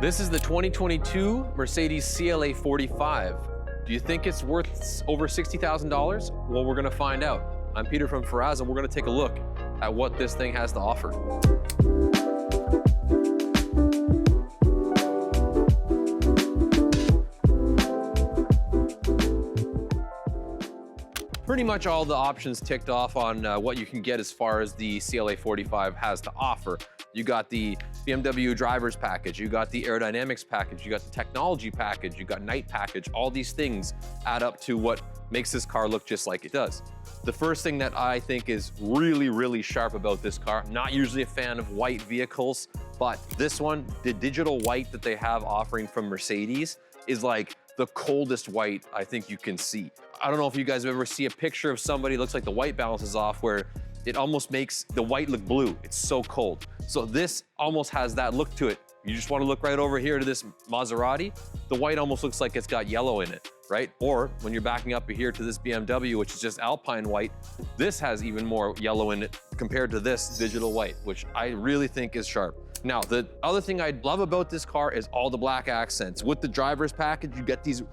This is the 2022 Mercedes CLA 45. Do you think it's worth over $60,000? Well, we're gonna find out. I'm Peter from Faraz, and we're gonna take a look at what this thing has to offer. Pretty much all the options ticked off on what you can get as far as the CLA 45 has to offer. You got the BMW driver's package, you got the aerodynamics package, you got the technology package, you got night package. All these things add up to what makes this car look just like it does. The first thing that I think is really, really sharp about this car, I'm not usually a fan of white vehicles, but this one, the digital white that they have offering from Mercedes is like the coldest white I think you can see. I don't know if you guys ever see a picture of somebody, it looks like the white balance is off, where it almost makes the white look blue. It's so cold. So this almost has that look to it. You just want to look right over here to this Maserati. The white almost looks like it's got yellow in it, right? Or when you're backing up here to this BMW, which is just Alpine white, this has even more yellow in it compared to this digital white, which I really think is sharp. Now, the other thing I love about this car is all the black accents. With the driver's package, you get these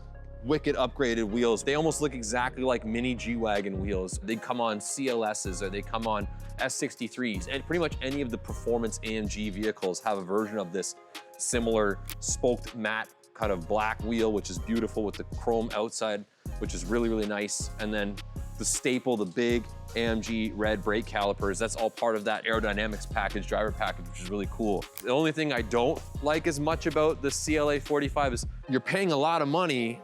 wicked upgraded wheels. They almost look exactly like mini G-Wagon wheels. They come on CLSs or they come on S63s, and pretty much any of the performance AMG vehicles have a version of this similar spoked matte kind of black wheel, which is beautiful with the chrome outside, which is really, really nice. And then the staple, the big AMG red brake calipers, that's all part of that aerodynamics package, driver package, which is really cool. The only thing I don't like as much about the CLA 45 is you're paying a lot of money.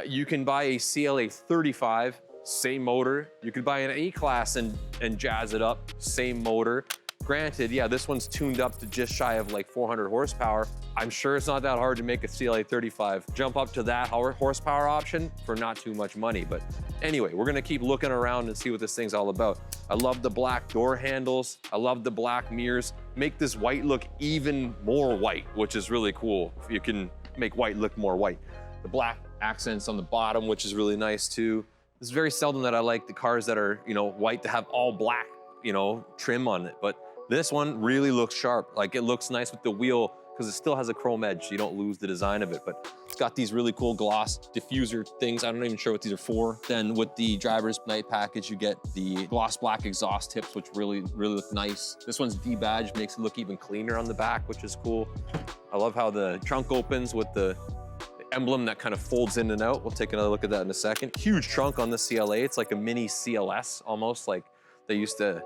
You can buy a CLA 35, same motor. You could buy an A-Class and jazz it up, same motor. Granted, yeah, this one's tuned up to just shy of like 400 horsepower. I'm sure it's not that hard to make a CLA 35 jump up to that horsepower option for not too much money. But anyway, we're gonna keep looking around and see what this thing's all about. I love the black door handles. I love the black mirrors. Make this white look even more white, which is really cool. You can make white look more white. The black accents on the bottom, which is really nice too. It's very seldom that I like the cars that are, you know, white to have all black, you know, trim on it. But this one really looks sharp. Like, it looks nice with the wheel because it still has a chrome edge, so you don't lose the design of it. But it's got these really cool gloss diffuser things. I'm not even sure what these are for. Then with the driver's night package, you get the gloss black exhaust tips, which really, really look nice. This one's debadged, makes it look even cleaner on the back, which is cool. I love how the trunk opens with the emblem that kind of folds in and out. We'll take another look at that in a second. Huge trunk on the CLA. It's like a mini CLS, almost like they used to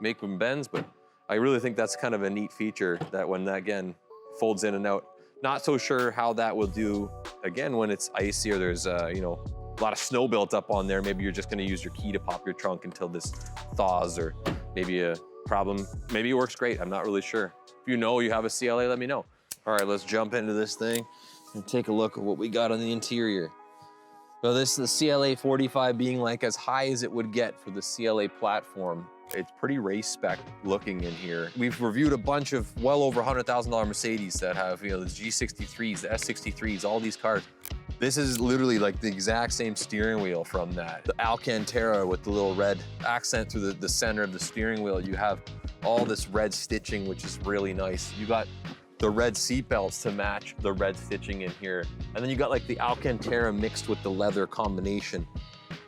make from Benz, but I really think that's kind of a neat feature that when that, again, folds in and out. Not so sure how that will do, again, when it's icy or there's, you know, a lot of snow built up on there. Maybe you're just gonna use your key to pop your trunk until this thaws, or maybe a problem. Maybe it works great, I'm not really sure. If you know you have a CLA, let me know. All right, let's jump into this thing and take a look at what we got on the interior. So this is the CLA 45 being like as high as it would get for the CLA platform. It's pretty race spec looking in here. We've reviewed a bunch of well over $100,000 Mercedes that have, you know, the G63s, the S63s, all these cars. This is literally like the exact same steering wheel from that. The Alcantara with the little red accent through the center of the steering wheel. You have all this red stitching, which is really nice. You got the red seat belts to match the red stitching in here. And then you got like the Alcantara mixed with the leather combination.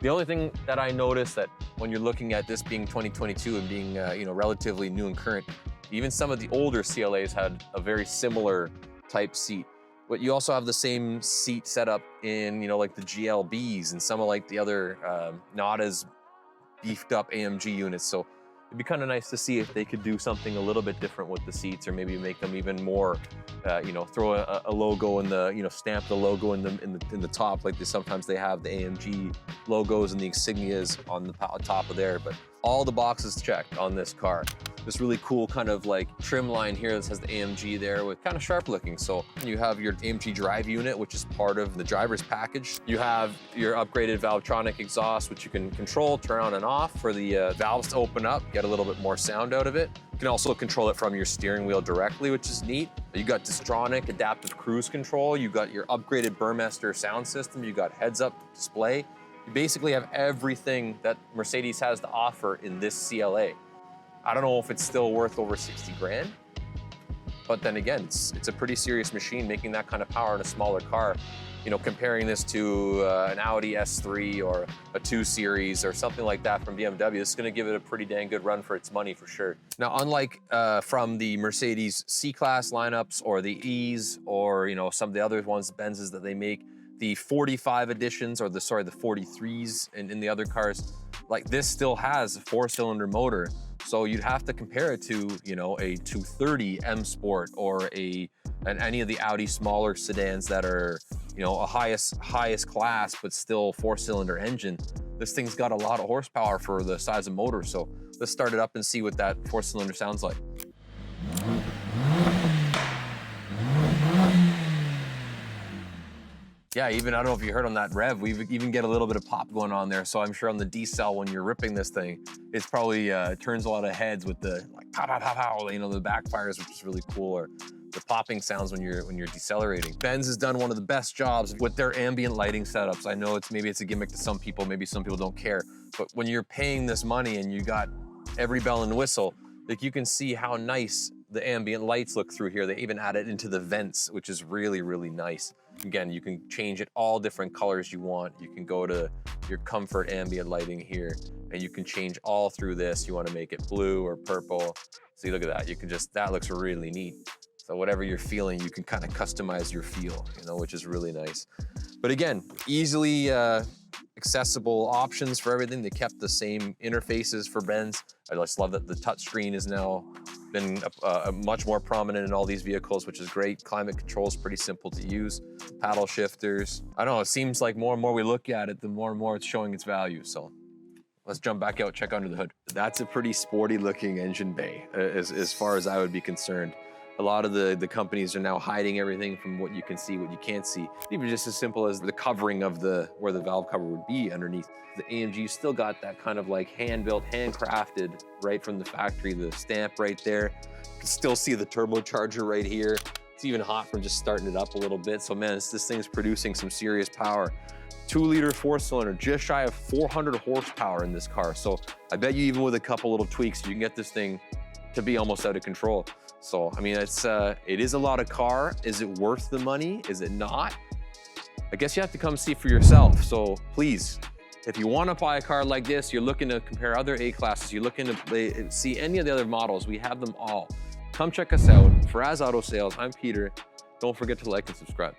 The only thing that I noticed that when you're looking at this being 2022 and being you know, relatively new and current, even some of the older CLAs had a very similar type seat. But you also have the same seat setup in, you know, like the GLBs and some of like the other not as beefed up AMG units. So it'd be kind of nice to see if they could do something a little bit different with the seats, or maybe make them even more, you know, throw a logo in the, you know, stamp the logo in the top, like sometimes they have the AMG logos and the insignias on the top of there. But all the boxes checked on this car. This really cool kind of like trim line here that has the AMG there with kind of sharp looking. So you have your AMG drive unit, which is part of the driver's package. You have your upgraded Valvetronic exhaust, which you can control, turn on and off for the valves to open up, get a little bit more sound out of it. You can also control it from your steering wheel directly, which is neat. You got Distronic adaptive cruise control. You got your upgraded Burmester sound system. You got heads-up display. You basically have everything that Mercedes has to offer in this CLA. I don't know if it's still worth over 60 grand, But then again, it's a pretty serious machine making that kind of power in a smaller car. You know, comparing this to an Audi S3 or a 2 Series or something like that from BMW, this is gonna give it a pretty dang good run for its money for sure. Now, unlike from the Mercedes C-Class lineups or the E's or, you know, some of the other ones, Benzes that they make, the 45 editions or the 43s in the other cars, like this still has a 4-cylinder motor. So you'd have to compare it to, you know, a 230 M Sport or any of the Audi smaller sedans that are, you know, a highest class, but still 4-cylinder engine. This thing's got a lot of horsepower for the size of motor. So let's start it up and see what that 4-cylinder sounds like. Yeah, even, I don't know if you heard on that rev, we even get a little bit of pop going on there. So I'm sure on the decel, when you're ripping this thing, it's probably turns a lot of heads with the like pow, pow, pow, pow, you know, the backfires, which is really cool, or the popping sounds when you're decelerating. Benz has done one of the best jobs with their ambient lighting setups. I know maybe it's a gimmick to some people, maybe some people don't care, but when you're paying this money and you got every bell and whistle, like you can see how nice the ambient lights look through here. They even add it into the vents, which is really, really nice. Again, you can change it all different colors you want. You can go to your comfort ambient lighting here, and you can change all through this. You want to make it blue or purple. See, look at that. You can just, that looks really neat. So whatever you're feeling, you can kind of customize your feel, you know, which is really nice. But again, easily accessible options for everything. They kept the same interfaces for Benz. I just love that the touchscreen is now been much more prominent in all these vehicles, which is great. Climate control is pretty simple to use. Paddle shifters. I don't know, it seems like more and more we look at it, the more and more it's showing its value. So let's jump back out, check under the hood. That's a pretty sporty looking engine bay, as far as I would be concerned. A lot of the companies are now hiding everything from what you can see, what you can't see. Even just as simple as the covering of where the valve cover would be underneath. The AMG still got that kind of like hand-built, handcrafted right from the factory, the stamp right there. You can still see the turbocharger right here. It's even hot from just starting it up a little bit. So man, this thing's producing some serious power. 2-liter 4-cylinder, just shy of 400 horsepower in this car. So I bet you even with a couple little tweaks, you can get this thing to be almost out of control. So, I mean, it is a lot of car. Is it worth the money? Is it not? I guess you have to come see for yourself. So please, if you want to buy a car like this, you're looking to compare other A-classes, you're looking to see any of the other models, we have them all. Come check us out. For As Auto Sales, I'm Peter. Don't forget to like and subscribe.